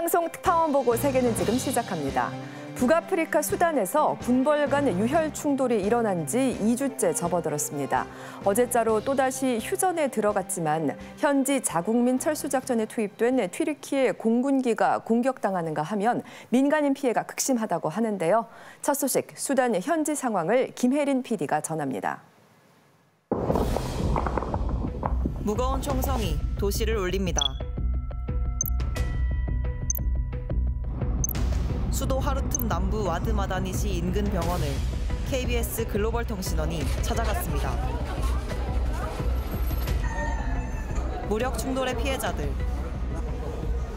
생방송 특파원 보고 세계는 지금 시작합니다. 북아프리카 수단에서 군벌 간 유혈 충돌이 일어난 지 2주째 접어들었습니다. 어제자로 또다시 휴전에 들어갔지만 현지 자국민 철수작전에 투입된 튀르키예 공군기가 공격당하는가 하면 민간인 피해가 극심하다고 하는데요. 첫 소식, 수단 현지 상황을 김혜린 PD가 전합니다. 무거운 총성이 도시를 울립니다. 수도 하르툼 남부 와드마다니시 인근 병원을 KBS 글로벌 통신원이 찾아갔습니다. 무력 충돌의 피해자들,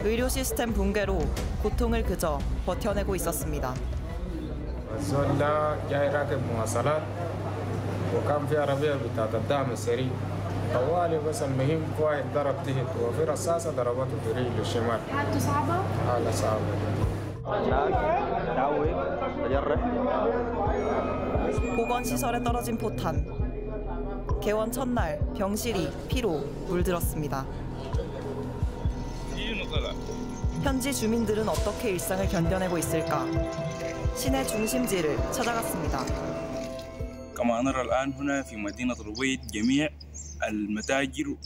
의료 시스템 붕괴로 고통을 그저 버텨내고 있었습니다. طوالي بس المهم واحد ضرب تحت وفي رصاصة ضربته في رجله الشمال. حالته صعبة؟ حالة صعبة. 보건시설에 떨어진 포탄. 개원 첫날 병실이 피로 물들었습니다. 현지 주민들은 어떻게 일상을 견뎌내고 있을까? 시내 중심지를 찾아갔습니다. كما نرى الآن هنا في مدينة الأبيض جميع المتاجر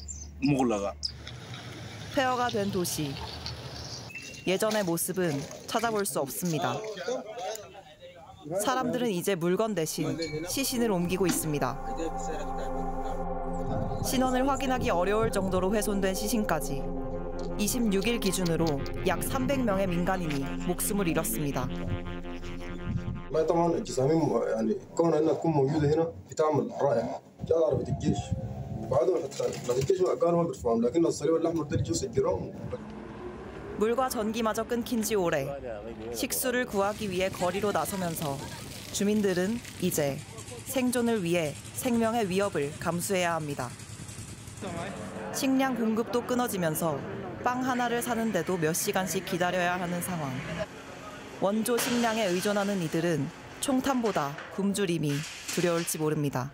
مغلقة. 폐허가 된 도시. 예전의 모습은 찾아볼 수 없습니다. 사람들은 이제 물건 대신 시신을 옮기고 있습니다. 신원을 확인하기 어려울 정도로 훼손된 시신까지 26일 기준으로 약 300명의 민간인이 목숨을 잃었습니다. والله طبعا الجسامين يعني كون انها تكون موجوده هنا بتعمل رائع جاء ضربه الجيش بعدهم حتى الجيش قالوا ما بيرفعهم لكن الصليب الاحمر ده الجيش سجلهم. 물과 전기마저 끊긴 지 오래. 식수를 구하기 위해 거리로 나서면서 주민들은 이제 생존을 위해 생명의 위협을 감수해야 합니다. 식량 공급도 끊어지면서 빵 하나를 사는데도 몇 시간씩 기다려야 하는 상황. 원조 식량에 의존하는 이들은 총탄보다 굶주림이 두려울지 모릅니다.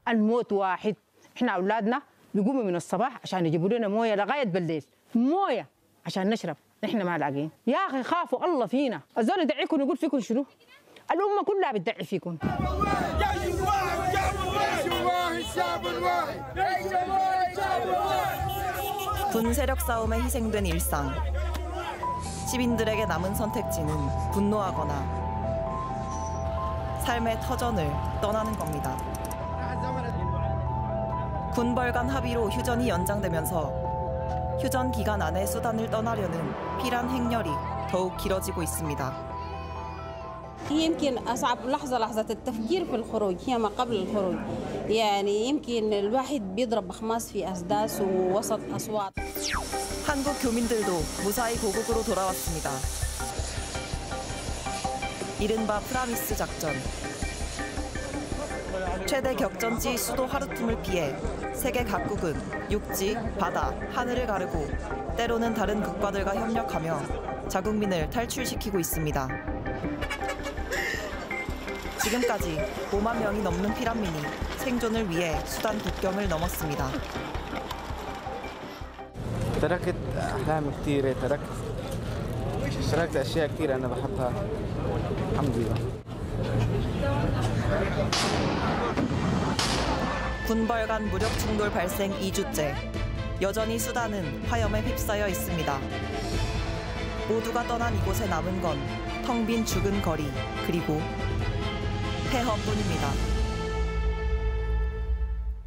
الموت واحد، احنا اولادنا بيقوموا من الصباح عشان يجيبوا لنا مويه لغايه بالليل، مويه عشان نشرب، نحن ما لاقيين. يا اخي خافوا الله فينا، الزول يدعيكم يقول فيكم شنو؟ الامه كلها بتدعي فيكم. 군세력 싸움에 희생된 일상. 시민들에게 남은 선택지는 분노하거나 삶의 터전을 떠나는 겁니다. 군벌 간 합의로 휴전이 연장되면서 휴전 기간 안에 수단을 떠나려는 피란 행렬이 더욱 길어지고 있습니다. يمكن أصعب لحظة التفكير في الخروج هي ما قبل الخروج. يعني يمكن الواحد بيضرب بخماس في أسداس ووسط أصوات. 한국 교민들도 무사히 고국으로 돌아왔습니다. 이른바 프라미스 작전. 최대 격전지 수도 하르툼을 피해 세계 각국은 육지, 바다, 하늘을 가르고 때로는 다른 국가들과 협력하며 자국민을 탈출시키고 있습니다. 지금까지 5만 명이 넘는 피난민이 생존을 위해 수단 국경을 넘었습니다. تركت أحلام كثيرة، تركت أشياء كثيرة أنا بحبها الحمد لله. 군벌 간 무력 충돌 발생 2주째. 여전히 수단은 화염에 휩싸여 있습니다. 모두가 떠난 이곳에 남은 건 텅 빈 죽은 거리, 그리고 폐허뿐입니다.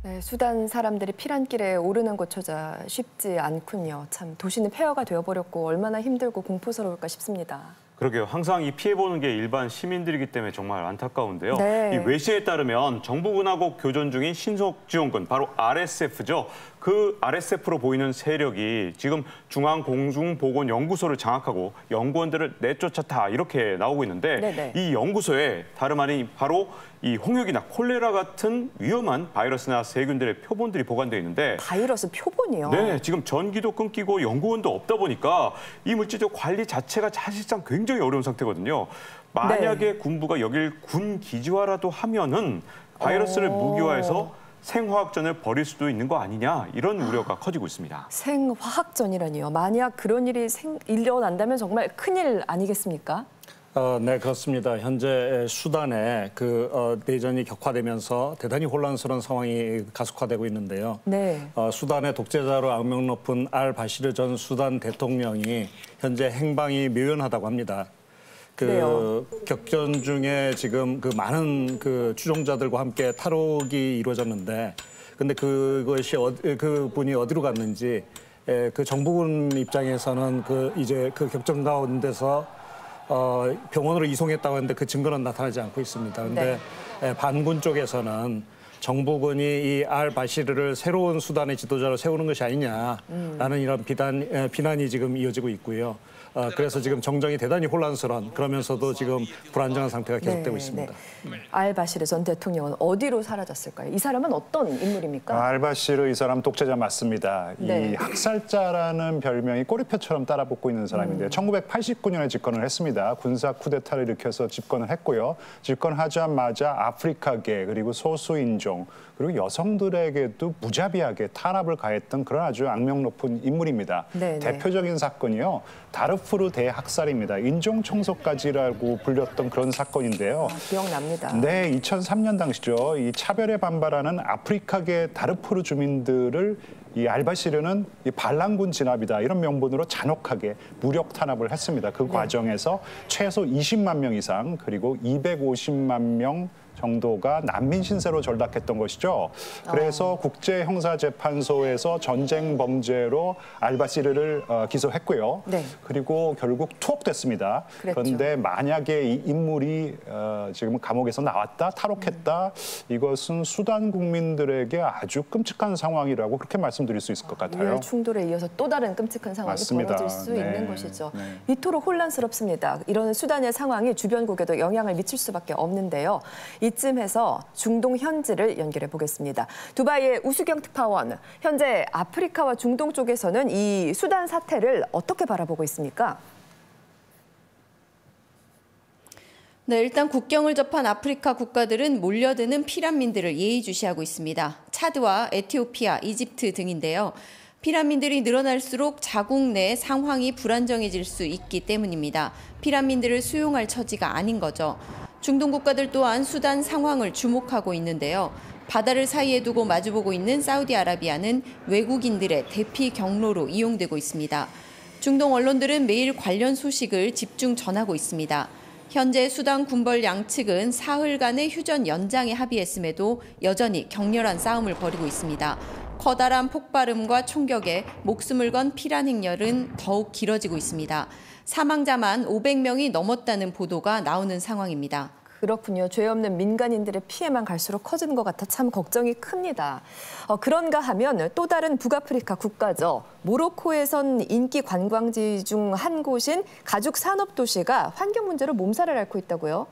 네, 수단 사람들이 피란길에 오르는 것조차 쉽지 않군요. 참 도시는 폐허가 되어버렸고 얼마나 힘들고 공포스러울까 싶습니다. 그러게요. 항상 이 피해보는 게 일반 시민들이기 때문에 정말 안타까운데요. 네. 이 외신에 따르면 정부군하고 교전 중인 신속지원군, 바로 RSF죠. 그 RSF로 보이는 세력이 지금 중앙공중보건연구소를 장악하고 연구원들을 내쫓았다 이렇게 나오고 있는데 네네. 이 연구소에 다름 아닌 바로 이 홍역이나 콜레라 같은 위험한 바이러스나 세균들의 표본들이 보관되어 있는데 바이러스 표본이요? 네, 지금 전기도 끊기고 연구원도 없다 보니까 이 물질적 관리 자체가 사실상 굉장히 어려운 상태거든요. 만약에 군부가 여길 군 기지화라도 하면은 바이러스를 무기화해서 생화학전을 벌일 수도 있는 거 아니냐 이런 우려가 커지고 있습니다. 생화학전이라니요. 만약 그런 일이 일어난다면 정말 큰일 아니겠습니까? 네, 그렇습니다. 현재 수단에 내전이 격화되면서 대단히 혼란스러운 상황이 가속화되고 있는데요. 네. 수단의 독재자로 악명 높은 알바시르 전 수단 대통령이 현재 행방이 묘연하다고 합니다. 격전 중에 지금 많은 추종자들과 함께 탈옥이 이루어졌는데, 근데 그것이 그분이 어디로 갔는지 정부군 입장에서는 이제 격전 가운데서 병원으로 이송했다고 하는데 그 증거는 나타나지 않고 있습니다. 그런데 반군 쪽에서는 정부군이 이 알바시르를 새로운 수단의 지도자로 세우는 것이 아니냐라는 이런 비난이 지금 이어지고 있고요. 그래서 지금 정정이 대단히 혼란스러운, 그러면서도 지금 불안정한 상태가 계속되고 있습니다. 알바시르 전 대통령은 어디로 사라졌을까요? 이 사람은 어떤 인물입니까? 알바시르 이 사람 독재자 맞습니다. 이 학살자라는 별명이 꼬리표처럼 따라붙고 있는 사람인데요. 1989년에 집권을 했습니다. 군사 쿠데타를 일으켜서 집권을 했고요. 집권하자마자 아프리카계 그리고 소수인종 그리고 여성들에게도 무자비하게 탄압을 가했던 그런 아주 악명 높은 인물입니다. 대표적인 사건이요. 다르푸르 대학살입니다. 인종청소까지라고 불렸던 그런 사건인데요. 기억납니다. 네, 2003년 당시죠. 이 차별에 반발하는 아프리카계 다르푸르 주민들을 이 알바시르는 이 반란군 진압이다 이런 명분으로 잔혹하게 무력 탄압을 했습니다. 그 과정에서 최소 20만 명 이상 그리고 250만 명 정도가 난민 신세로 전락했던 것이죠. 그래서 국제형사재판소에서 전쟁 범죄로 알바시르를 기소했고요. 그리고 결국 투옥됐습니다. 그런데 만약에 이 인물이 지금 감옥에서 나왔다, 탈옥했다, 이것은 수단 국민들에게 아주 끔찍한 상황이라고 그렇게 말씀드릴 수 있을 것 같아요. 유혈 충돌에 이어서 또 다른 끔찍한 상황이 벌어질 수 있는 것이죠. 이토록 혼란스럽습니다. 이런 수단의 상황이 주변국에도 영향을 미칠 수밖에 없는데요. 이쯤에서 중동 현지를 연결해 보겠습니다. 두바이의 우수경 특파원, 현재 아프리카와 중동 쪽에서는 이 수단 사태를 어떻게 바라보고 있습니까? 네, 일단 국경을 접한 아프리카 국가들은 몰려드는 피난민들을 예의주시하고 있습니다. 차드와 에티오피아, 이집트 등인데요. 피난민들이 늘어날수록 자국 내 상황이 불안정해질 수 있기 때문입니다. 피난민들을 수용할 처지가 아닌 거죠. 중동 국가들 또한 수단 상황을 주목하고 있는데요. 바다를 사이에 두고 마주보고 있는 사우디아라비아는 외국인들의 대피 경로로 이용되고 있습니다. 중동 언론들은 매일 관련 소식을 집중 전하고 있습니다. 현재 수단 군벌 양측은 사흘간의 휴전 연장에 합의했음에도 여전히 격렬한 싸움을 벌이고 있습니다. 커다란 폭발음과 총격에 목숨을 건 피난 행렬은 더욱 길어지고 있습니다. 사망자만 500명이 넘었다는 보도가 나오는 상황입니다. 그렇군요. 죄 없는 민간인들의 피해만 갈수록 커지는 것 같아 참 걱정이 큽니다. 그런가 하면 또 다른 북아프리카 국가죠. 모로코에선 인기 관광지 중 한 곳인 가죽 산업 도시가 환경 문제로 몸살을 앓고 있다고요?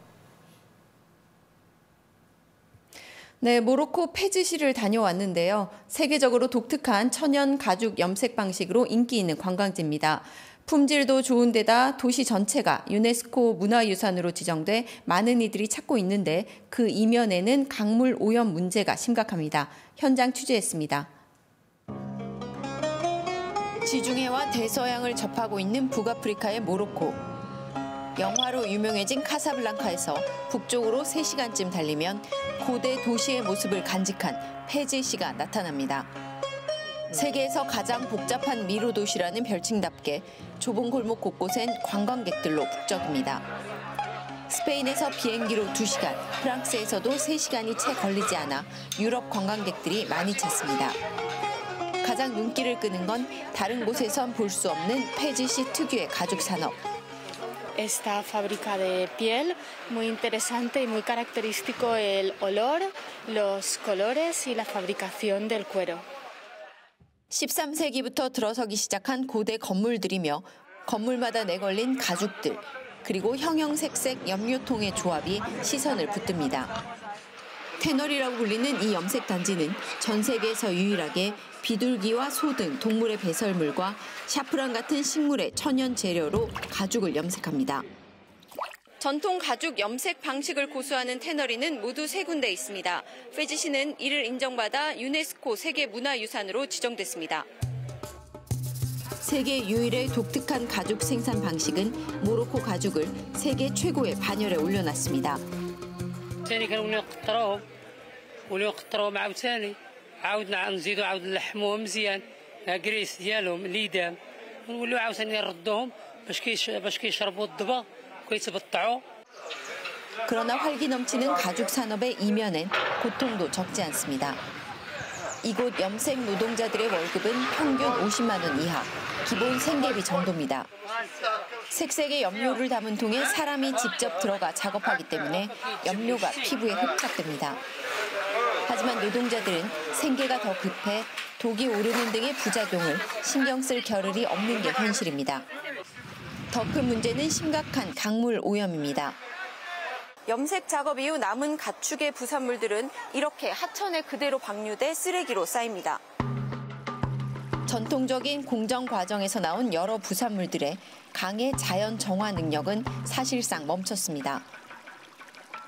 네, 모로코 페즈시를 다녀왔는데요. 세계적으로 독특한 천연 가죽 염색 방식으로 인기 있는 관광지입니다. 품질도 좋은 데다 도시 전체가 유네스코 문화유산으로 지정돼 많은 이들이 찾고 있는데 그 이면에는 강물 오염 문제가 심각합니다. 현장 취재했습니다. 지중해와 대서양을 접하고 있는 북아프리카의 모로코. 영화로 유명해진 카사블랑카에서 북쪽으로 3시간쯤 달리면 고대 도시의 모습을 간직한 페즈시가 나타납니다. 세계에서 가장 복잡한 미로 도시라는 별칭답게 좁은 골목 곳곳엔 관광객들로 북적입니다. 스페인에서 비행기로 2시간, 프랑스에서도 3시간이 채 걸리지 않아 유럽 관광객들이 많이 찾습니다. 가장 눈길을 끄는 건 다른 곳에선 볼 수 없는 페즈시 특유의 가죽 산업. Esta fábrica de piel, muy interesante y muy característico el olor, los colores y la fabricación del cuero. 13세기부터 들어서기 시작한 고대 건물들이며 건물마다 내걸린 가죽들, 그리고 형형색색 염료통의 조합이 시선을 붙듭니다. 테널이라고 불리는 이 염색 단지는 전 세계에서 유일하게 비둘기와 소 등 동물의 배설물과 샤프란 같은 식물의 천연 재료로 가죽을 염색합니다. 전통 가죽 염색 방식을 고수하는 태너리는 모두 3군데 있습니다. 페지시는 이를 인정받아 유네스코 세계문화유산으로 지정됐습니다. 세계 유일의 독특한 가죽 생산 방식은 모로코 가죽을 세계 최고의 반열에 올려놨습니다. ونقطروهم عاوتاني عاودنا نزيدوا عاود نلحموهم مزيان كريس ديالهم اليدام ونولوا عاوتاني نردوهم باش كيشربوا الضبا وكيتبطعوا. 그러나 활기 넘치는 가죽 산업의 이면엔 고통도 적지 않습니다. 이곳 염색 노동자들의 월급은 평균 50만 원 이하, 기본 생계비 정도입니다. 색색의 염료를 담은 통에 사람이 직접 들어가 작업하기 때문에 염료가 피부에 흡착됩니다. 하지만 노동자들은 생계가 더 급해 독이 오르는 등의 부작용을 신경 쓸 겨를이 없는 게 현실입니다. 더 큰 문제는 심각한 강물 오염입니다. 염색 작업 이후 남은 가축의 부산물들은 이렇게 하천에 그대로 방류돼 쓰레기로 쌓입니다. 전통적인 공정 과정에서 나온 여러 부산물들의 강의 자연 정화 능력은 사실상 멈췄습니다.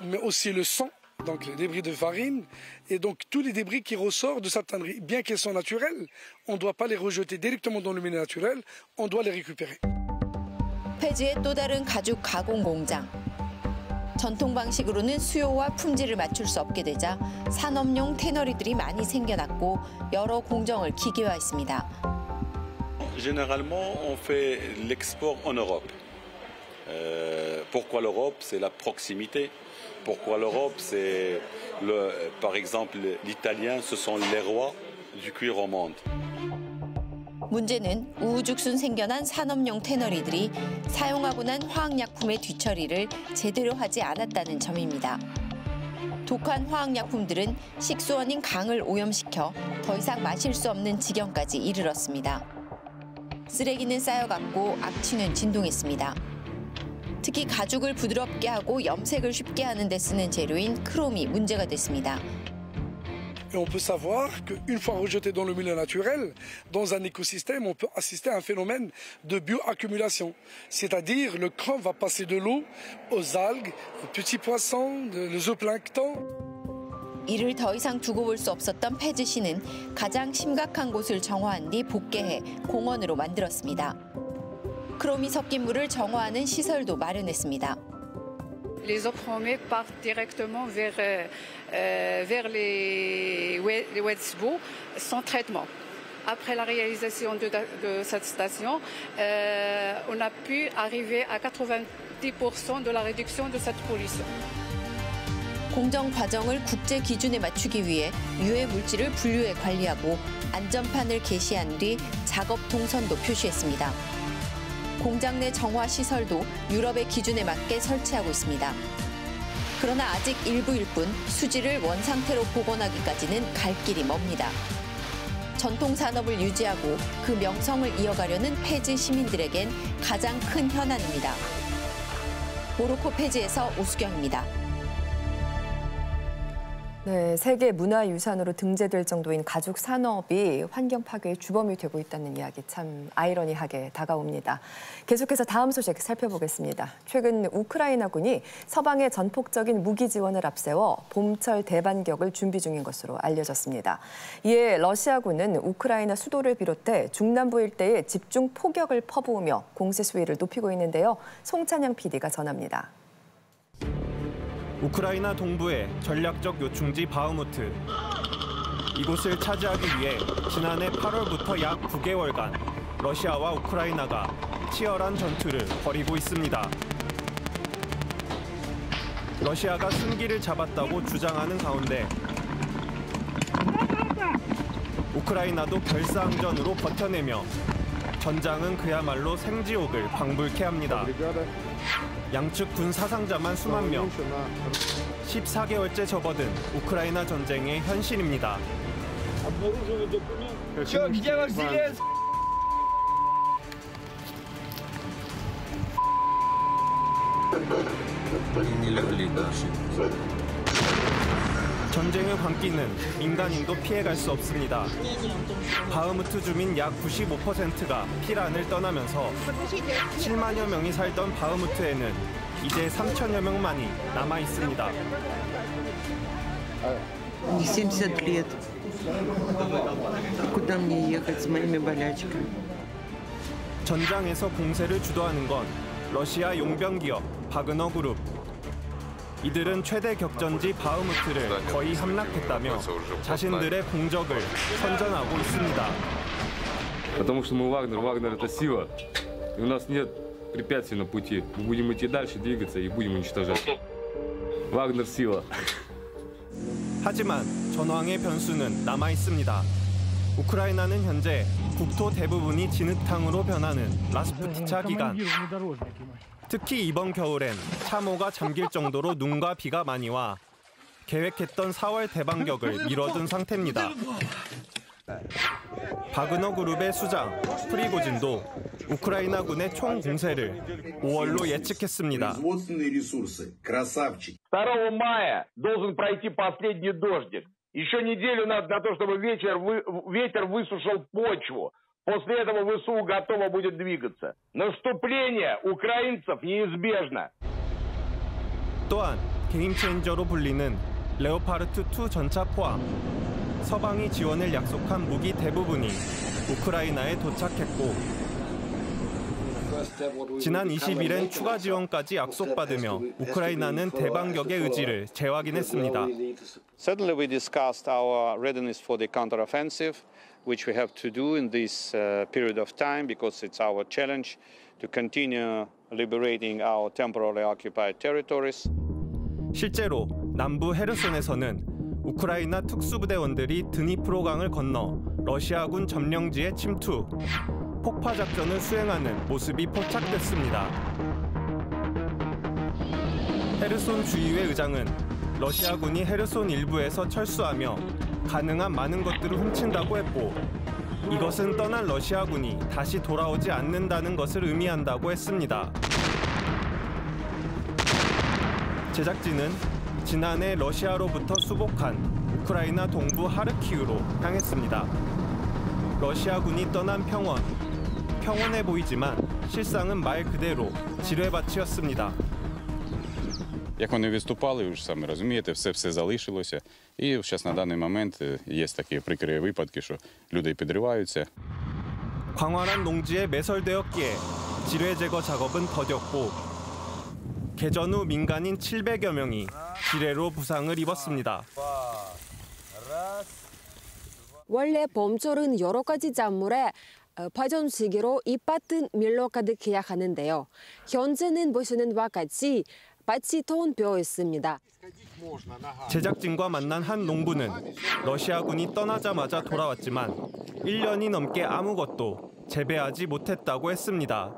Mais aussi le sang, donc les débris de farine, et donc tous les débris qui ressortent de cette tannerie. Bien qu'elles sont naturelles, on ne doit pas les rejeter directement dans le milieu naturel, on doit les récupérer. 폐지의 또 다른 가죽 가공 공장. 전통 방식으로는 수요와 품질을 맞출 수 없게 되자 산업용 태너리들이 많이 생겨났고 여러 공정을 기계화했습니다. Généralement, on fait l'export en Europe. Pourquoi l'Europe? C'est la proximité. Pourquoi l'Europe? C'est par exemple l'italien, ce sont les rois du cuir au monde. 문제는 우후죽순 생겨난 산업용 태너리들이 사용하고 난 화학약품의 뒤처리를 제대로 하지 않았다는 점입니다. 독한 화학약품들은 식수원인 강을 오염시켜 더 이상 마실 수 없는 지경까지 이르렀습니다. 쓰레기는 쌓여갔고 악취는 진동했습니다. 특히 가죽을 부드럽게 하고 염색을 쉽게 하는 데 쓰는 재료인 크롬이 문제가 됐습니다. Et on peut savoir qu'une fois rejeté dans le milieu naturel, dans un écosystème, on peut assister à un phénomène de bioaccumulation. C'est-à-dire le chrome va passer de l'eau aux algues, aux petits poissons, le zooplancton. 이를 더 이상 두고 볼 수 없었던 페즈시는 가장 심각한 곳을 정화한 뒤 복개해 공원으로 만들었습니다. 크롬이 섞인 물을 정화하는 시설도 마련했습니다. Les eaux chromées partent directement vers les Wetsbo sans traitement. Après la réalisation de cette station, on a pu arriver à 90% de la réduction de cette pollution. 공정 과정을 국제 기준에 맞추기 위해 유해 물질을 분류해 관리하고 안전판을 게시한 뒤 작업 동선도 표시했습니다. 공장 내 정화 시설도 유럽의 기준에 맞게 설치하고 있습니다. 그러나 아직 일부일 뿐 수지를 원상태로 복원하기까지는 갈 길이 멉니다. 전통 산업을 유지하고 그 명성을 이어가려는 폐지 시민들에겐 가장 큰 현안입니다. 모로코 폐지에서 오수경입니다. 네, 세계 문화유산으로 등재될 정도인 가죽 산업이 환경 파괴의 주범이 되고 있다는 이야기 참 아이러니하게 다가옵니다. 계속해서 다음 소식 살펴보겠습니다. 최근 우크라이나군이 서방의 전폭적인 무기 지원을 앞세워 봄철 대반격을 준비 중인 것으로 알려졌습니다. 이에 러시아군은 우크라이나 수도를 비롯해 중남부 일대에 집중 포격을 퍼부으며 공세 수위를 높이고 있는데요. 송찬영 PD가 전합니다. 우크라이나 동부의 전략적 요충지 바흐무트. 이곳을 차지하기 위해 지난해 8월부터 약 9개월간 러시아와 우크라이나가 치열한 전투를 벌이고 있습니다. 러시아가 승기를 잡았다고 주장하는 가운데 우크라이나도 결사항전으로 버텨내며 전장은 그야말로 생지옥을 방불케 합니다. 양측 군 사상자만 수만 명, 14개월째 접어든 우크라이나 전쟁의 현실입니다. 전쟁의 광기는 민간인도 피해갈 수 없습니다. 바흐무트 주민 약 95%가 피란을 떠나면서 7만여 명이 살던 바흐무트에는 이제 3천여 명만이 남아 있습니다. 70 лет. Куда мне ехать с моими болячками? 전장에서 공세를 주도하는 건 러시아 용병 기업 바그너 그룹. 이들은 최대 격전지 바흐무트를 거의 함락했다며 자신들의 공적을 선전하고 있습니다. Потому что мы Вагнер это сила, и у нас нет препятствий на пути. Мы будем идти дальше, двигаться и будем уничтожать. Вагнер сила. 하지만 전황의 변수는 남아 있습니다. 우크라이나는 현재 국토 대부분이 진흙탕으로 변하는 라스푸티차 기간. 특히 이번 겨울엔 참호가 잠길 정도로 눈과 비가 많이 와 계획했던 4월 대반격을 미뤄둔 상태입니다. 바그너 그룹의 수장 프리고진도 우크라이나군의 총 공세를 5월로 예측했습니다. 2 мая должен пройти последний дождик. Еще неделю надо на то, чтобы ветер высушил почву. После этого ВСУ готово будет двигаться. Наступление украинцев неизбежно. 또한 게임 체인저로 불리는 레오파르트 2 전차 포함 서방이 지원을 약속한 무기 대부분이 우크라이나에 도착했고 지난 20일엔 추가 지원까지 약속받으며 우크라이나는 대반격의 의지를 재확인했습니다. Certainly we discussed our readiness for the counteroffensive, which we have to do in this period of time because it's our challenge to continue liberating our temporarily occupied territories. 실제로 남부 헤르손에서는 우크라이나 특수부대원들이 드니프로강을 건너 러시아군 점령지에 침투, 폭파 작전을 수행하는 모습이 포착됐습니다. 헤르손 주의회 의장은 러시아군이 헤르손 일부에서 철수하며 가능한 많은 것들을 훔친다고 했고 이것은 떠난 러시아군이 다시 돌아오지 않는다는 것을 의미한다고 했습니다. 제작진은 지난해 러시아로부터 수복한 우크라이나 동부 하르키우로 향했습니다. 러시아군이 떠난 평온해 보이지만 실상은 말 그대로 지뢰밭이었습니다. Як вони відступали, ви ж самі розумієте, все залишилося. І зараз на даний момент є такі прикрі випадки, що люди підриваються. 광활한 농지에 매설되었기에 지뢰 제거 작업은 더뎠고 개전 후 민간인 700여 명이 지뢰로 부상을 입었습니다. 원래 봄철은 여러 가지 작물에 파전시기로 잎밭은 밀로 가득 계약하는데요. 현재는 보시는 바와 같이 밭이 텅 비어 있습니다. 제작진과 만난 한 농부는 러시아군이 떠나자마자 돌아왔지만 1년이 넘게 아무것도 재배하지 못했다고 했습니다.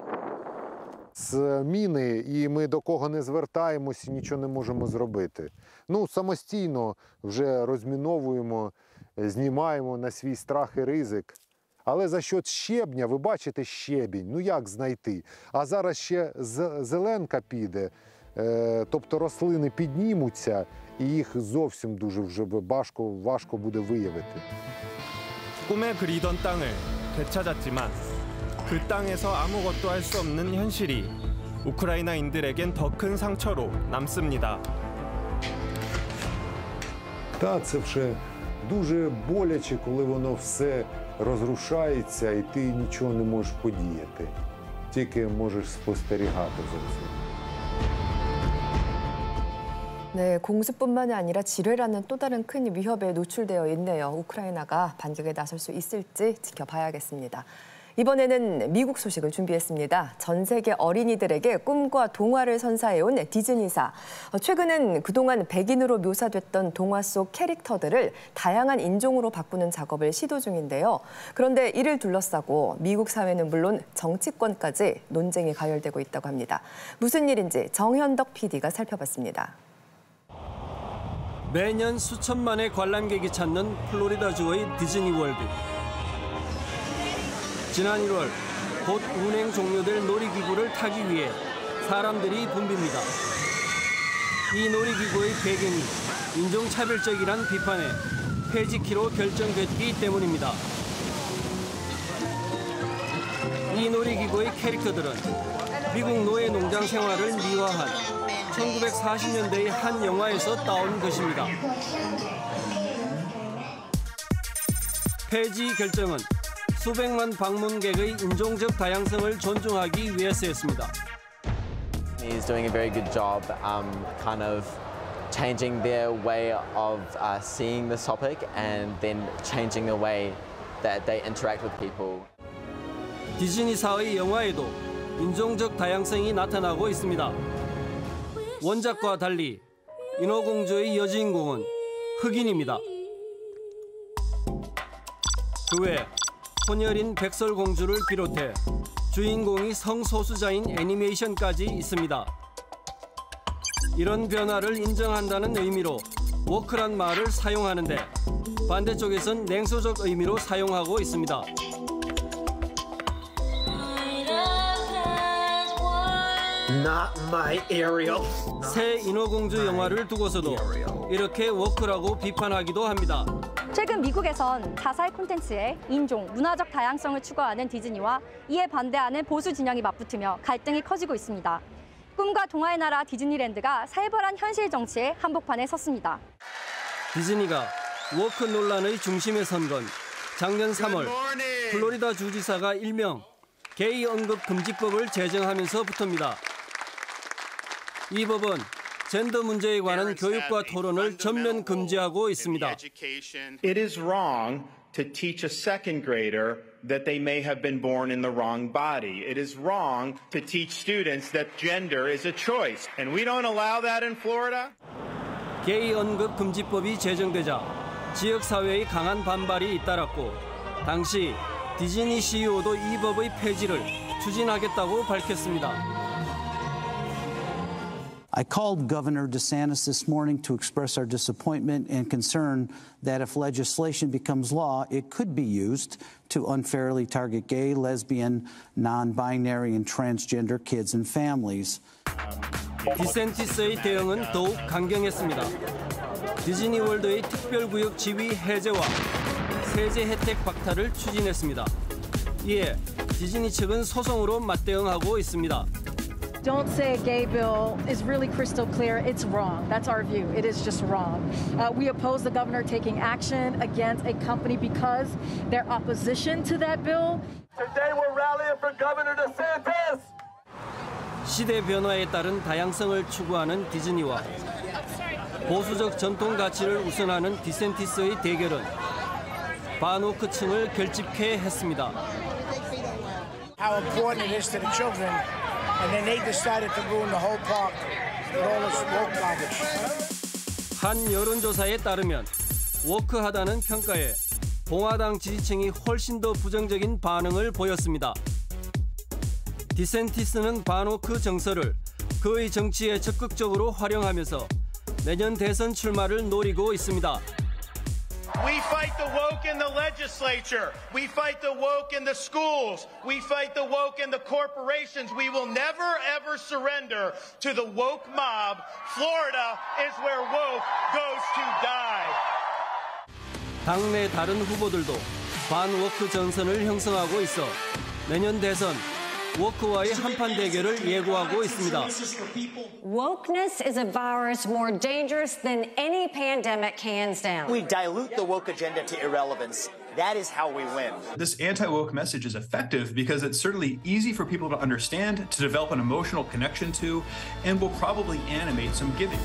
З міни, і ми до кого не звертаємося, нічого не можемо зробити. Самостійно вже розміновуємо, знімаємо на свій страх і ризик. Але за счет щебня, ви бачите щебінь, як знайти? А зараз ще зеленка піде, тобто рослини піднімуться, і їх зовсім дуже вже важко буде виявити. 꿈에 그리던 땅을 되찾았지만 그 땅에서 아무것도 할 수 없는 현실이 우크라이나인들에겐 더 큰 상처로 남습니다. Це вже дуже боляче, коли воно все розрушається і ти нічого не можеш подіяти. Тільки можеш спостерігати за цим. 네, 공습뿐만이 아니라 지뢰라는 또 다른 큰 위협에 노출되어 있네요. 우크라이나가 반격에 나설 수 있을지 지켜봐야겠습니다. 이번에는 미국 소식을 준비했습니다. 전 세계 어린이들에게 꿈과 동화를 선사해온 디즈니사. 최근엔 그동안 백인으로 묘사됐던 동화 속 캐릭터들을 다양한 인종으로 바꾸는 작업을 시도 중인데요. 그런데 이를 둘러싸고 미국 사회는 물론 정치권까지 논쟁이 가열되고 있다고 합니다. 무슨 일인지 정현덕 PD가 살펴봤습니다. 매년 수천만의 관람객이 찾는 플로리다주의 디즈니월드. 지난 1월 곧 운행 종료될 놀이기구를 타기 위해 사람들이 붐빕니다. 이 놀이기구의 배경이 인종차별적이란 비판에 폐지키로 결정됐기 때문입니다. 이 놀이기구의 캐릭터들은 미국 노예 농장 생활을 미화한 1940년대의 한 영화에서 따온 것입니다. 폐지 결정은 수백만 방문객의 인종적 다양성을 존중하기 위해서였습니다. He's doing a very good job kind of changing their way of seeing this topic and then changing the way that they interact with people. 디즈니사의 영화에도 인종적 다양성이 나타나고 있습니다. 원작과 달리 인어공주의 여주인공은 흑인입니다. 그 외 혼혈인 백설공주를 비롯해 주인공이 성소수자인 애니메이션까지 있습니다. 이런 변화를 인정한다는 의미로 워크란 말을 사용하는데 반대쪽에선 냉소적 의미로 사용하고 있습니다. Not my Ariel. 새 인어공주 영화를 두고서도 이렇게 워크라고 비판하기도 합니다. 최근 미국에선 다사의 콘텐츠에 인종, 문화적 다양성을 추구하는 디즈니와 이에 반대하는 보수 진영이 맞붙으며 갈등이 커지고 있습니다. 꿈과 동화의 나라 디즈니랜드가 살벌한 현실 정치의 한복판에 섰습니다. 디즈니가 워크 논란의 중심에 선 건 작년 3월 플로리다 주지사가 일명 게이 언급 금지법을 제정하면서부터입니다. 이 법은 젠더 문제에 관한 교육과 토론을 전면 금지하고 있습니다. It is wrong to teach a second grader that they may have been born in the wrong body. It is wrong to teach students that gender is a choice. And we don't allow that in Florida. 게이 언급 금지법이 제정되자 지역사회의 강한 반발이 잇따랐고 당시 디즈니 CEO도 이 법의 폐지를 추진하겠다고 밝혔습니다. I called Governor DeSantis this morning to express our disappointment and concern that if legislation becomes law, it could be used to unfairly target gay, lesbian, non-binary, and transgender kids and families. 디센티스의 대응은 더욱 강경했습니다. 디즈니월드의 특별구역 지위 해제와 세제 혜택 박탈을 추진했습니다. 이에 디즈니 측은 소송으로 맞대응하고 있습니다. Don't say a gay bill is really crystal clear. It's wrong. That's our view. It is just wrong. We oppose the governor taking action against a company because their opposition to that bill. Today we're rallying for Governor DeSantis. 시대 변화에 따른 다양성을 추구하는 디즈니와 보수적 전통 가치를 우선하는 디센티스의 대결은 반워크층을 결집케 했습니다. How important it is to the children. And then they decided to ruin the whole park with all this woke garbage. 한 여론조사에 따르면 워크하다는 평가에 공화당 지지층이 훨씬 더 부정적인 반응을 보였습니다. 디센티스는 반워크 정서를 그의 정치에 적극적으로 활용하면서 내년 대선 출마를 노리고 있습니다. We fight the woke in the legislature. We fight the woke in the schools. We fight the woke in the corporations. We will never, ever surrender to the woke mob. Florida is where woke goes to die. 당내 다른 후보들도 반워크 전선을 형성하고 있어 내년 대선 워크와의 한판 대결을 예고하고 있습니다. Wokeness is a virus more dangerous than any pandemic, hands down. We dilute the woke agenda to irrelevance. That is how we win. This anti-woke message is effective because it's certainly easy for people to understand, to develop an emotional connection to, and will probably animate some giving.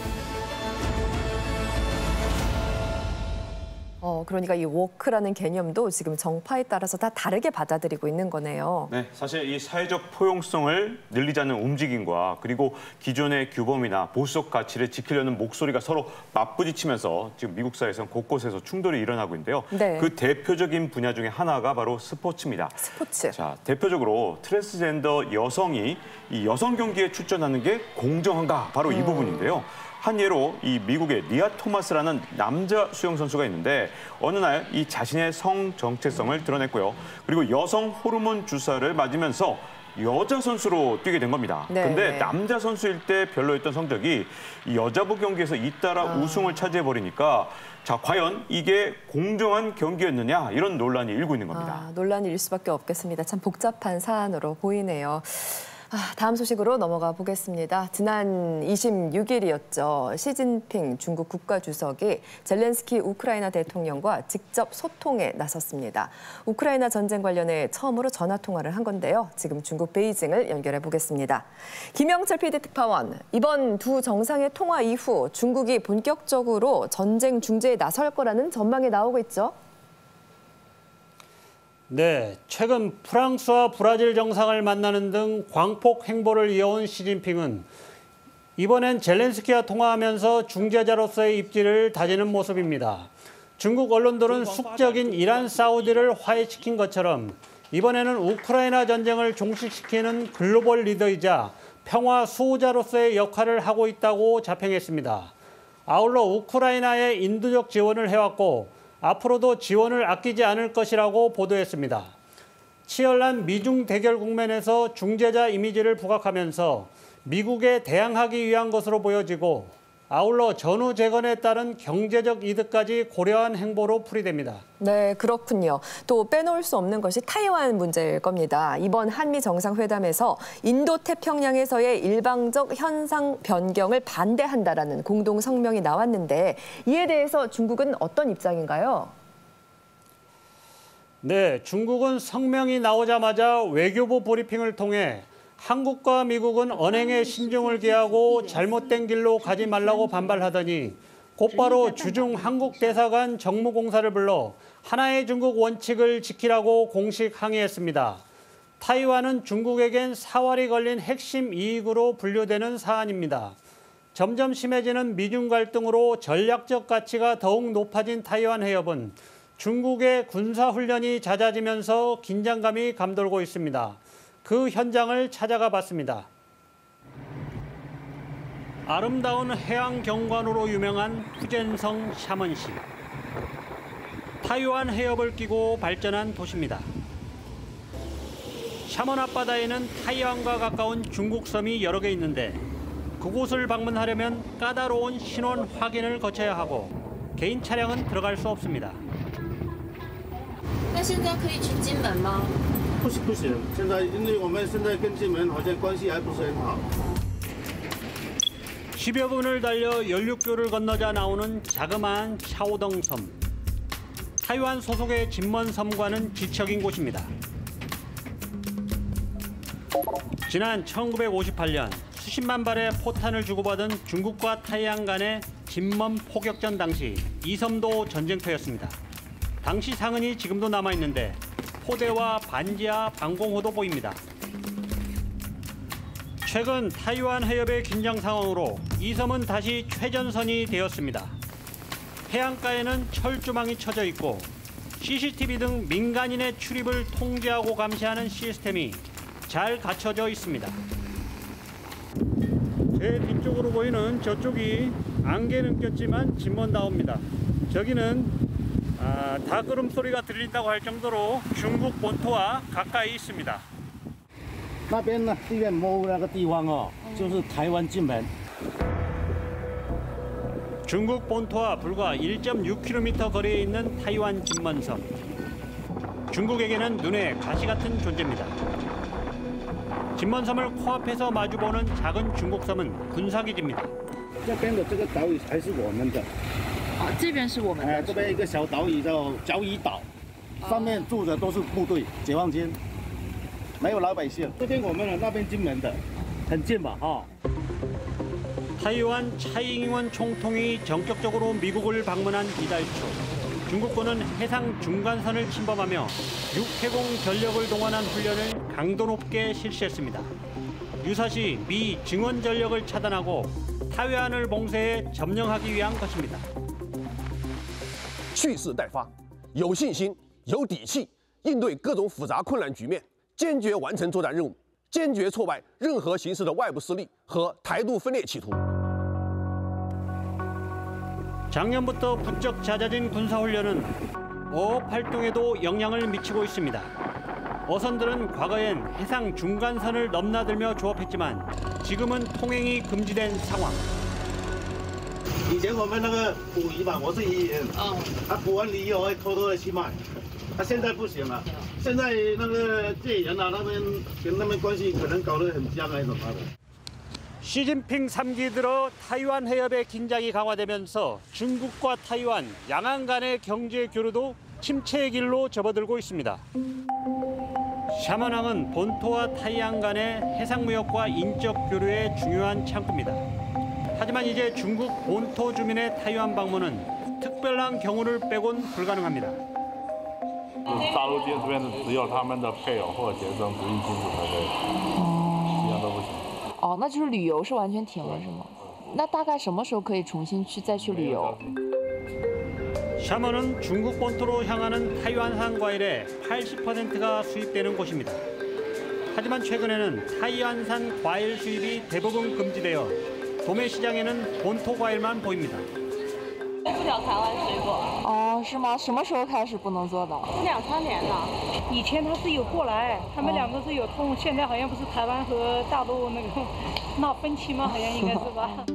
그러니까 이 워크라는 개념도 지금 정파에 따라서 다 다르게 받아들이고 있는 거네요. 네, 사실 이 사회적 포용성을 늘리자는 움직임과 그리고 기존의 규범이나 보수적 가치를 지키려는 목소리가 서로 맞부딪히면서 지금 미국 사회에서는 곳곳에서 충돌이 일어나고 있는데요. 네. 그 대표적인 분야 중에 하나가 바로 스포츠입니다. 스포츠. 자, 대표적으로 트랜스젠더 여성이 이 여성 경기에 출전하는 게 공정한가? 바로 이 부분인데요. 한 예로 이 미국의 리아 토마스라는 남자 수영 선수가 있는데 어느 날 이 자신의 성 정체성을 드러냈고요. 그리고 여성 호르몬 주사를 맞으면서 여자 선수로 뛰게 된 겁니다. 근데 남자 선수일 때 별로였던 성적이 이 여자부 경기에서 잇따라 우승을 차지해버리니까 자, 과연 이게 공정한 경기였느냐 이런 논란이 일고 있는 겁니다. 논란이 일 수밖에 없겠습니다. 참 복잡한 사안으로 보이네요. 다음 소식으로 넘어가 보겠습니다. 지난 26일이었죠. 시진핑 중국 국가주석이 젤렌스키 우크라이나 대통령과 직접 소통에 나섰습니다. 우크라이나 전쟁 관련해 처음으로 전화통화를 한 건데요. 지금 중국 베이징을 연결해 보겠습니다. 김영철 PD 특파원, 이번 두 정상의 통화 이후 중국이 본격적으로 전쟁 중재에 나설 거라는 전망이 나오고 있죠. 네, 최근 프랑스와 브라질 정상을 만나는 등 광폭 행보를 이어온 시진핑은 이번엔 젤렌스키와 통화하면서 중재자로서의 입지를 다지는 모습입니다. 중국 언론들은 숙적인 이란, 사우디를 화해시킨 것처럼 이번에는 우크라이나 전쟁을 종식시키는 글로벌 리더이자 평화 수호자로서의 역할을 하고 있다고 자평했습니다. 아울러 우크라이나에 인도적 지원을 해왔고 앞으로도 지원을 아끼지 않을 것이라고 보도했습니다. 치열한 미중 대결 국면에서 중재자 이미지를 부각하면서 미국에 대항하기 위한 것으로 보여지고 아울러 전후 재건에 따른 경제적 이득까지 고려한 행보로 풀이됩니다. 네, 그렇군요. 또 빼놓을 수 없는 것이 타이완 문제일 겁니다. 이번 한미 정상회담에서 인도태평양에서의 일방적 현상 변경을 반대한다라는 공동 성명이 나왔는데 이에 대해서 중국은 어떤 입장인가요? 네, 중국은 성명이 나오자마자 외교부 브리핑을 통해 한국과 미국은 언행에 신중을 기하고 잘못된 길로 가지 말라고 반발하더니 곧바로 주중 한국 대사관 정무공사를 불러 하나의 중국 원칙을 지키라고 공식 항의했습니다. 타이완은 중국에겐 사활이 걸린 핵심 이익으로 분류되는 사안입니다. 점점 심해지는 미중 갈등으로 전략적 가치가 더욱 높아진 타이완 해협은 중국의 군사훈련이 잦아지면서 긴장감이 감돌고 있습니다. 그 현장을 찾아가 봤습니다. 아름다운 해양 경관으로 유명한 푸젠성 샤먼시. 타이완 해협을 끼고 발전한 도시입니다. 샤먼 앞바다에는 타이완과 가까운 중국 섬이 여러 개 있는데 그곳을 방문하려면 까다로운 신원 확인을 거쳐야 하고 개인 차량은 들어갈 수 없습니다. 那现在可以去金门吗？不行，现在因为我们现在跟金门好像关系还不是很好。 10여 분을 달려 연륙교를 건너자 나오는 자그마한 샤오덩 섬. 타이완 소속의 진먼 섬과는 지척인 곳입니다. 지난 1958년 수십만 발의 포탄을 주고받은 중국과 타이완 간의 진먼 포격전 당시 이 섬도 전쟁터였습니다. 당시 상흔이 지금도 남아있는데 포대와 반지하 방공호도 보입니다. 최근 타이완 해협의 긴장 상황으로 이 섬은 다시 최전선이 되었습니다. 해안가에는 철조망이 쳐져 있고 CCTV 등 민간인의 출입을 통제하고 감시하는 시스템이 잘 갖춰져 있습니다. 제 뒤쪽으로 보이는 저쪽이 안개는 꼈지만 진먼다오입니다. 저기는 닭걸음 소리가 들린다고 할 정도로 중국 본토와 가까이 있습니다. 那边呢，这个摸那个地方哦，就是台湾金门。 중국 본토와 불과 1.6km 거리에 있는 타이완 진먼섬. 중국에게는 눈에 가시 같은 존재입니다. 진먼섬을 코앞에서 마주보는 작은 중국섬은 군사기지입니다. 这边的这个岛屿还是我们的。这边是我们的。这边一个小岛屿叫角屿岛，上面住的都是部队、解放军。 没有老百姓，这边我们的，那边金门的，很近吧？哈。 타이완 차이잉원 총통이 전격적으로 미국을 방문한 이달 초 중국군은 해상 중간선을 침범하며 육해공 전력을 동원한 훈련을 강도 높게 실시했습니다. 유사시 미 증원 전력을 차단하고 타이완을 봉쇄해 점령하기 위한 것입니다. 蓄势待发，有信心、有底气，应对各种复杂困难局面。 坚决完成作战任务，坚决挫败任何形式的外部势力和台独分裂企图。 작년부터 부쩍 잦아진 군사훈련은 어업 활동에도 영향을 미치고 있습니다. 어선들은 과거엔 해상 중간선을 넘나들며 조업했지만 지금은 통행이 금지된 상황. 以前我们那个捕鱼吧，我是渔人，捕完鱼以后会偷偷的去卖，现在不行了，现在那个戒严啊，那边跟那边关系可能搞得很僵还是怎么的。 시진핑 3기 들어 타이완 해협의 긴장이 강화되면서 중국과 타이완, 양안 간의 경제 교류도 침체의 길로 접어들고 있습니다. 샤먼항은 본토와 타이완 간의 해상무역과 인적 교류의 중요한 창구입니다. 하지만 이제 중국 본토 주민의 타이완 방문은 특별한 경우를 빼곤 불가능합니다. 大陆进这边的只有他们的配偶或者学生不宜进入才可以，其他都不行。 哦，那就是旅游是完全停了是吗？那大概什么时候可以重新再去旅游？ 샤먼은 중국 본토로 향하는 타이완산 과일의 80%가 수입되는 곳입니다. 하지만 최근에는 타이완산 과일 수입이 대부분 금지되어 도매 시장에는 본토 과일만 보입니다. 不了台湾水果。哦，是吗？什么时候开始不能做的？2、3年了。以前他是有过来，他们两个是有通，现在好像不是台湾和大陆那个闹分歧吗？好像应该是吧。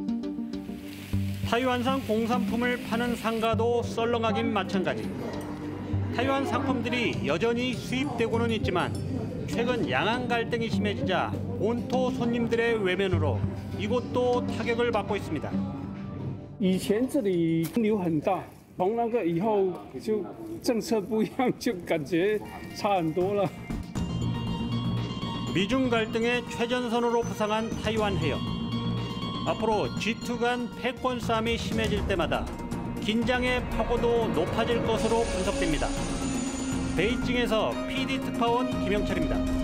타이완산 공산품을 파는 상가도 썰렁하긴 마찬가지. 타이완 상품들이 여전히 수입되고는 있지만 최근 양안 갈등이 심해지자 본토 손님들의 외면으로 이곳도 타격을 받고 있습니다. 以前这里流很大，从那个以后就政策不一样，就感觉差很多了。 미중 갈등의 최전선으로 부상한 타이완 해협. 앞으로 G2 간 패권 싸움이 심해질 때마다 긴장의 파고도 높아질 것으로 분석됩니다. 베이징에서 PD 특파원 김영철입니다.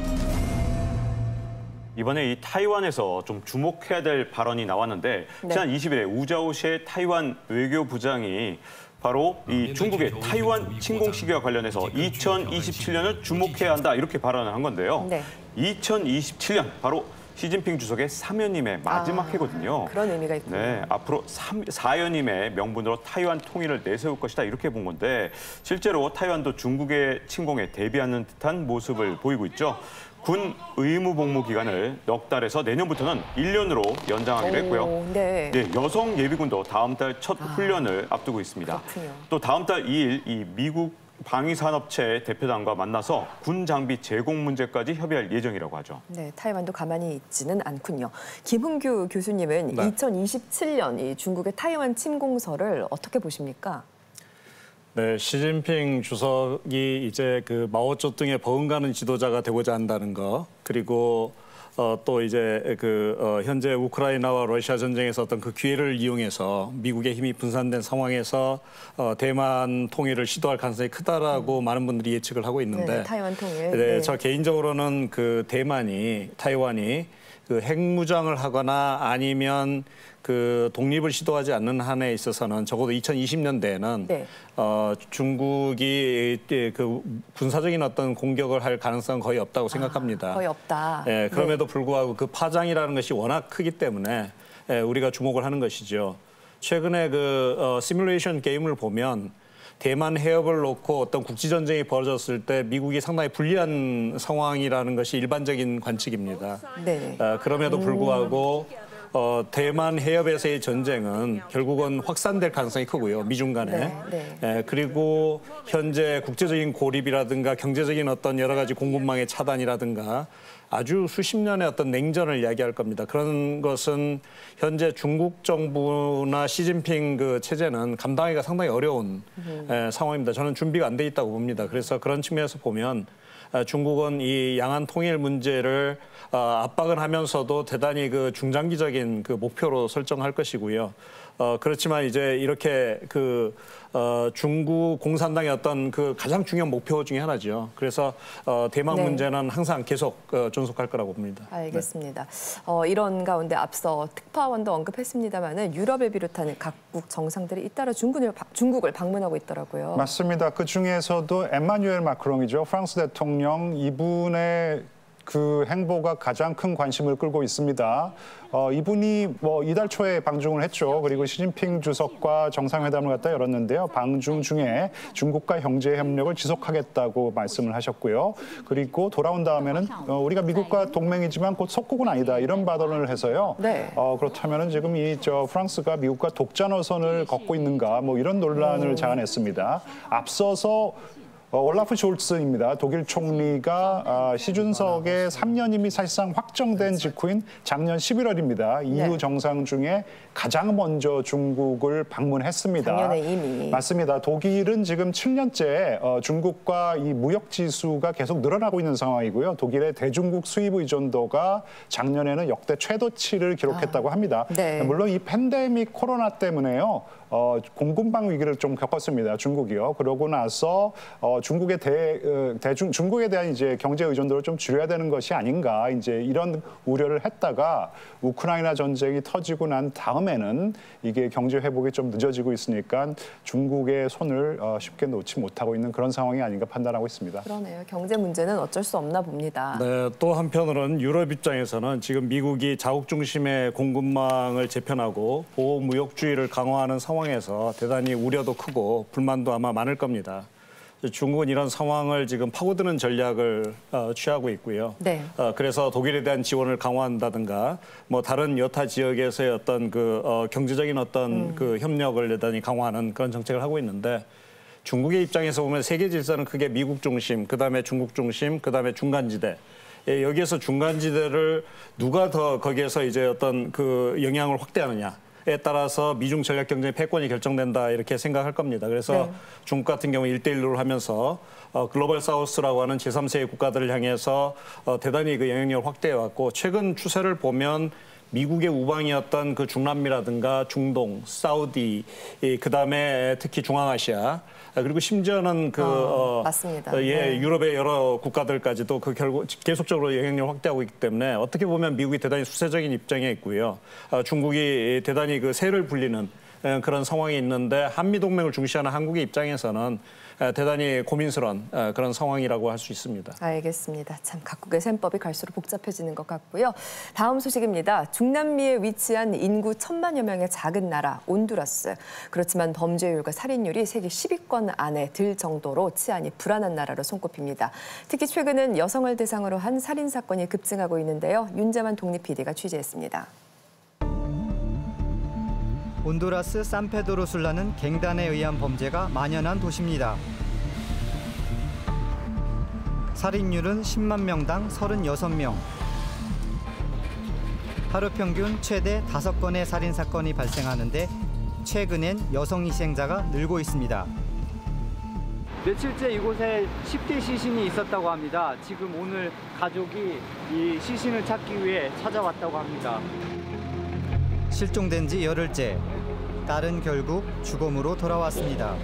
이번에 이 타이완에서 좀 주목해야 될 발언이 나왔는데 지난 20일에 우자오시의 타이완 외교부장이 바로 이 중국의 타이완 침공 시기와 관련해서 2027년을 주목해야 한다 이렇게 발언을 한 건데요. 네. 2027년 바로 시진핑 주석의 사면임의 마지막 해거든요. 그런 의미가 있군요. 네, 앞으로 4연임의 명분으로 타이완 통일을 내세울 것이다 이렇게 본 건데 실제로 타이완도 중국의 침공에 대비하는 듯한 모습을 보이고 있죠. 군 의무 복무 기간을 넉 달에서 내년부터는 1년으로 연장하기로 했고요. 네. 네, 여성 예비군도 다음 달 첫 훈련을 앞두고 있습니다. 그렇군요. 또 다음 달 2일 이 미국 방위산업체 대표단과 만나서 군 장비 제공 문제까지 협의할 예정이라고 하죠. 네, 타이완도 가만히 있지는 않군요. 김흥규 교수님은 네. 2027년 이 중국의 타이완 침공설을 어떻게 보십니까? 네, 시진핑 주석이 이제 그 마오쩌둥의 버금가는 지도자가 되고자 한다는 거, 그리고 또 이제 현재 우크라이나와 러시아 전쟁에서 어떤 그 기회를 이용해서 미국의 힘이 분산된 상황에서 대만 통일을 시도할 가능성이 크다라고 많은 분들이 예측을 하고 있는데, 네, 타이완 통일. 네, 네. 저 개인적으로는 그 타이완이 그 핵무장을 하거나 아니면 그 독립을 시도하지 않는 한에 있어서는 적어도 2020년대에는 네. 중국이 그 군사적인 어떤 공격을 할 가능성은 거의 없다고 생각합니다. 거의 없다. 예, 그럼에도 불구하고 그 파장이라는 것이 워낙 크기 때문에 우리가 주목을 하는 것이죠. 최근에 그 시뮬레이션 게임을 보면 대만 해협을 놓고 어떤 국지전쟁이 벌어졌을 때 미국이 상당히 불리한 상황이라는 것이 일반적인 관측입니다. 네. 그럼에도 불구하고 대만 해협에서의 전쟁은 결국은 확산될 가능성이 크고요, 미중 간에. 네. 그리고 현재 국제적인 고립이라든가 경제적인 어떤 여러 가지 공급망의 차단이라든가 아주 수십 년의 어떤 냉전을 이야기할 겁니다. 그런 것은 현재 중국 정부나 시진핑 그 체제는 감당하기가 상당히 어려운 상황입니다. 저는 준비가 안 돼 있다고 봅니다. 그래서 그런 측면에서 보면 중국은 이 양안 통일 문제를 압박은 하면서도 대단히 그 중장기적인 그 목표로 설정할 것이고요. 그렇지만 이제 이렇게 중국 공산당의 어떤 그 가장 중요한 목표 중에 하나죠. 그래서 대만 네. 문제는 항상 계속 존속할 거라고 봅니다. 알겠습니다. 이런 가운데 앞서 특파원도 언급했습니다마는 유럽을 비롯한 각국 정상들이 잇따라 중국을 방문하고 있더라고요. 맞습니다. 그 중에서도 에마뉴엘 마크롱이죠. 프랑스 대통령 이분의 그 행보가 가장 큰 관심을 끌고 있습니다. 이분이 이달 초에 방중을 했죠. 그리고 시진핑 주석과 정상회담을 갖다 열었는데요. 방중 중에 중국과 경제 협력을 지속하겠다고 말씀을 하셨고요. 그리고 돌아온 다음에는 우리가 미국과 동맹이지만 곧 속국은 아니다 이런 발언을 해서요. 네. 그렇다면은 지금 프랑스가 미국과 독자 노선을 걷고 있는가 이런 논란을 자아냈습니다. 앞서서 올라프 숄츠입니다. 독일 총리가 시준석의 3년임이 사실상 확정된 직후인 작년 11월입니다. EU 정상 중에 가장 먼저 중국을 방문했습니다. 작년에 이미. 맞습니다. 독일은 지금 7년째 중국과 이 무역 지수가 계속 늘어나고 있는 상황이고요. 독일의 대중국 수입 의존도가 작년에는 역대 최고치를 기록했다고 합니다. 네. 물론 이 팬데믹 코로나 때문에요. 공급망 위기를 좀 겪었습니다. 중국이요. 그러고 나서 중국에 대한 이제 경제 의존도를 좀 줄여야 되는 것이 아닌가 이제 이런 우려를 했다가 우크라이나 전쟁이 터지고 난 다음에는 이게 경제 회복이 좀 늦어지고 있으니까 중국의 손을 쉽게 놓지 못하고 있는 그런 상황이 아닌가 판단하고 있습니다. 그러네요. 경제 문제는 어쩔 수 없나 봅니다. 네, 또 한편으로는 유럽 입장에서는 지금 미국이 자국 중심의 공급망을 재편하고 보호 무역주의를 강화하는 상황에서 대단히 우려도 크고 불만도 아마 많을 겁니다. 중국은 이런 상황을 지금 파고드는 전략을 취하고 있고요. 네. 그래서 독일에 대한 지원을 강화한다든가 뭐 다른 여타 지역에서의 어떤 경제적인 어떤 협력을 대단히 강화하는 그런 정책을 하고 있는데 중국의 입장에서 보면 세계 질서는 크게 미국 중심, 그다음에 중국 중심, 그다음에 중간지대. 여기에서 중간지대를 누가 더 거기에서 이제 어떤 영향을 확대하느냐. 에 따라서 미중 전략 경쟁의 패권이 결정된다 이렇게 생각할 겁니다. 그래서 중국 같은 경우 1대1로 하면서 글로벌 사우스라고 하는 제3세계 국가들을 향해서 대단히 그 영향력을 확대해왔고 최근 추세를 보면 미국의 우방이었던 그 중남미라든가 중동, 사우디, 그다음에 특히 중앙아시아 그리고 심지어는 맞습니다. 유럽의 여러 국가들까지도 결국 계속적으로 영향력을 확대하고 있기 때문에 어떻게 보면 미국이 대단히 수세적인 입장에 있고요. 중국이 대단히 세를 불리는 그런 상황이 있는데 한미동맹을 중시하는 한국의 입장에서는 대단히 고민스러운 그런 상황이라고 할 수 있습니다. 알겠습니다. 참 각국의 셈법이 갈수록 복잡해지는 것 같고요. 다음 소식입니다. 중남미에 위치한 인구 1,000만여 명의 작은 나라 온두라스. 그렇지만 범죄율과 살인율이 세계 10위권 안에 들 정도로 치안이 불안한 나라로 손꼽힙니다. 특히 최근은 여성을 대상으로 한 살인 사건이 급증하고 있는데요. 윤재만 독립 PD가 취재했습니다. 온두라스 산페드로술라는 갱단에 의한 범죄가 만연한 도시입니다. 살인율은 10만 명당 36명. 하루 평균 최대 5건의 살인 사건이 발생하는데 최근엔 여성 희생자가 늘고 있습니다. 며칠째 이곳에 10대 시신이 있었다고 합니다. 지금 오늘 가족이 이 시신을 찾기 위해 찾아왔다고 합니다. 실종된 지 열흘째, 딸은 결국 죽음으로 돌아왔습니다.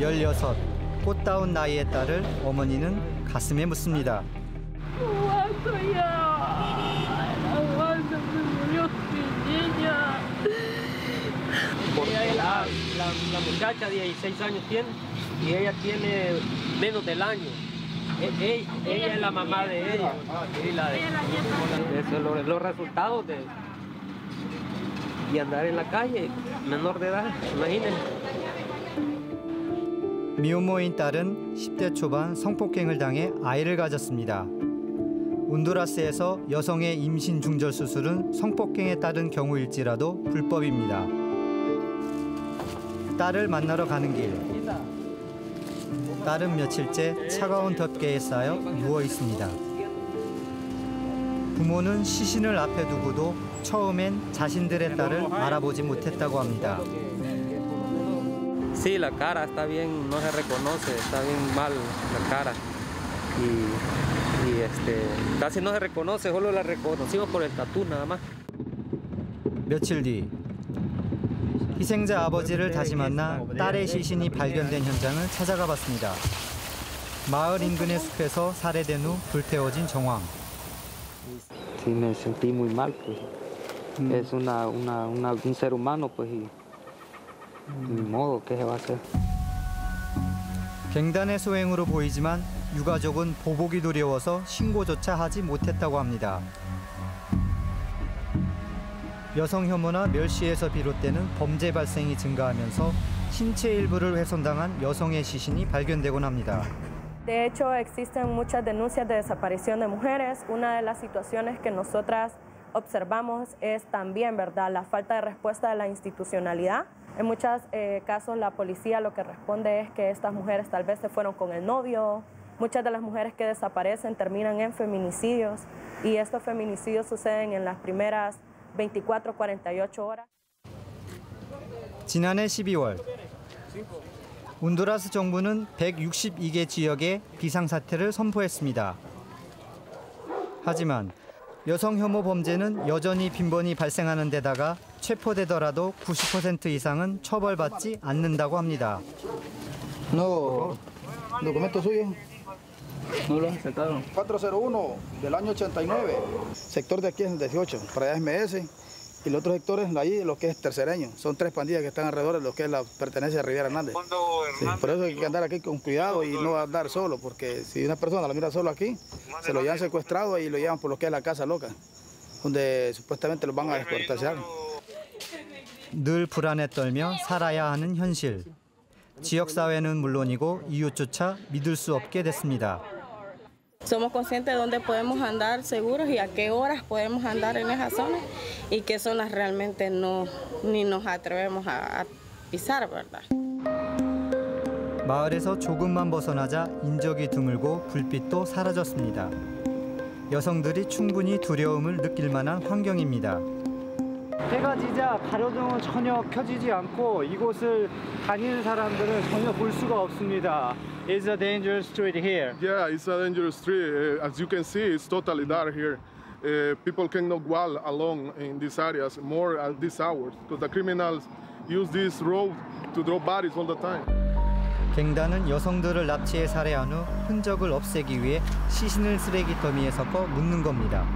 16, 꽃다운 나이의 딸을 어머니는 가슴에 묻습니다. La muchacha de 16 años tiene y ella tiene menos del año. Ella es la mamá de ella. Los resultados y andar en la calle, menor de edad, imagínense. 미혼모인 딸은 10대 초반 성폭행을 당해 아이를 가졌습니다. 온두라스에서 여성의 임신 중절 수술은 성폭행에 따른 경우일지라도 불법입니다. 딸을 만나러 가는 길. 딸은 며칠째 차가운 덮개에 쌓여 누워 있습니다. 부모는 시신을 앞에 두고도 처음엔 자신들의 딸을 알아보지 못했다고 합니다. Sí, la cara está bien, no se reconoce, está bien mal la cara. Y casi no se reconoce, solo la reconocimos por el tatú nada más. 며칠 뒤 희생자 아버지를 다시 만나 딸의 시신이 발견된 현장을 찾아가 봤습니다. 마을 인근의 숲에서 살해된 후 불태워진 정황. Sí, me sentí muy mal, pues. Es un ser humano, pues, y ni modo, ¿qué se va a hacer? 갱단의 소행으로 보이지만 유가족은 보복이 두려워서 신고조차 하지 못했다고 합니다. 여성 혐오나 멸시에서 비롯되는 범죄 발생이 증가하면서 신체 일부를 훼손당한 여성의 시신이 발견되곤 합니다. De hecho, existen muchas denuncias de desaparición de mujeres. Una de las situaciones que nosotras observamos es también, ¿verdad?, la falta de respuesta de la institucionalidad. En muchos casos la policía lo que responde es que estas mujeres tal vez se fueron con el novio. Muchas de las mujeres que desaparecen terminan en feminicidios y estos feminicidios suceden en las primeras 24, 48 horas. 지난해 12월 온두라스 정부는 162개 지역에 비상사태를 선포했습니다. 하지만 여성 혐오 범죄는 여전히 빈번히 발생하는 데다가 체포되더라도 90% 이상은 처벌받지 않는다고 합니다. No, documento suyo. No lo aceptaron. 401 del año 89. Sector de aquí es el 18, para allá es MS. Y los otros sectores, ahí lo que es tercereño. Son 3 pandillas que están alrededor de lo que es la pertenencia a Riviera Hernández. Sí, por eso hay que andar aquí con cuidado y no andar solo, porque si una persona lo mira solo aquí, se lo llevan secuestrado y lo llevan por lo que es la Casa Loca, donde supuestamente los van a descuartizar. 늘 불안에 떨며 살아야 하는 현실. 지역사회는 물론이고 이웃조차 믿을 수 없게 됐습니다. Somos conscientes de dónde podemos andar seguros y a qué horas podemos andar en esas zonas y qué zonas realmente ni nos atrevemos a pisar, ¿verdad? 마을에서 조금만 벗어나자 인적이 드물고 불빛도 사라졌습니다. 여성들이 충분히 두려움을 느낄 만한 환경입니다. 해가 지자 가로등은 전혀 켜지지 않고 이곳을 다니는 사람들은 전혀 볼 수가 없습니다. It's a dangerous street here. Yeah, it's a dangerous street. As you can see, it's totally dark here. People cannot walk alone in these areas more at these hours because the criminals use this road to drop bodies all the time. 갱단은 여성들을 납치해 살해한 후 흔적을 없애기 위해 시신을 쓰레기 더미에 섞어 묻는 겁니다.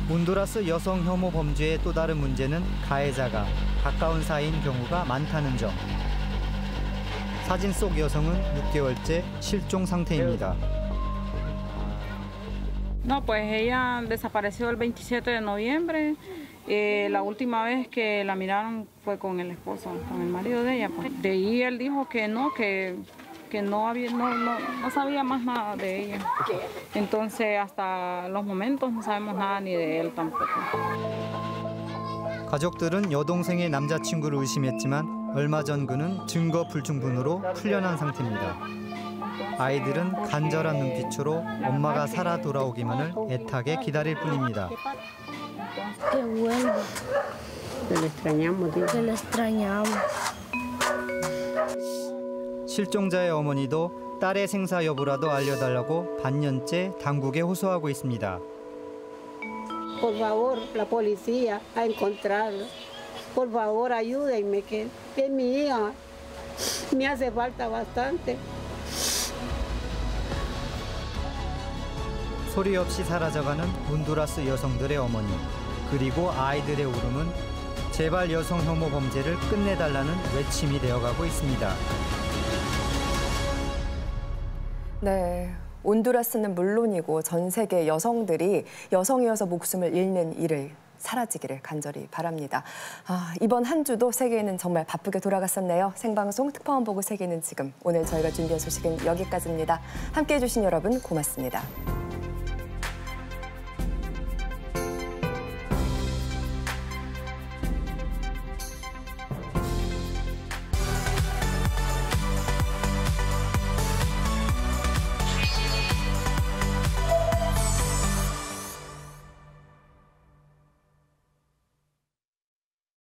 온두라스 여성 혐오 범죄의 또 다른 문제는 가해자가 가까운 사이인 경우가 많다는 점. 사진 속 여성은 6개월째 실종 상태입니다. No, pues ella desapareció el 27 de noviembre. La última vez que la miraron fue con el esposo, con el marido de ella. Pues. De ahí él dijo que no sabía más nada de ella. Entonces hasta los momentos no sabemos nada ni de él tampoco. 가족들은 여동생의 남자친구를 의심했지만 얼마 전 그는 증거 불충분으로 풀려난 상태입니다. 아이들은 간절한 눈빛으로 엄마가 살아 돌아오기만을 애타게 기다릴 뿐입니다. Que vuelva. Que le extrañamos, Dios. Que le extrañamos. 실종자의 어머니도 딸의 생사 여부라도 알려달라고 반년째 당국에 호소하고 있습니다. Por favor, la policía a encontrarlo. Por favor, ayúdenme que es mi hija. Me hace falta bastante. 소리 없이 사라져가는 온두라스 여성들의 어머니, 그리고 아이들의 울음은 제발 여성 혐오 범죄를 끝내달라는 외침이 되어가고 있습니다. 네, 온두라스는 물론이고 전 세계 여성들이 여성이어서 목숨을 잃는 일을 사라지기를 간절히 바랍니다. 이번 한 주도 세계는 정말 바쁘게 돌아갔었네요. 생방송 특파원 보고 세계는 지금. 오늘 저희가 준비한 소식은 여기까지입니다. 함께해 주신 여러분 고맙습니다.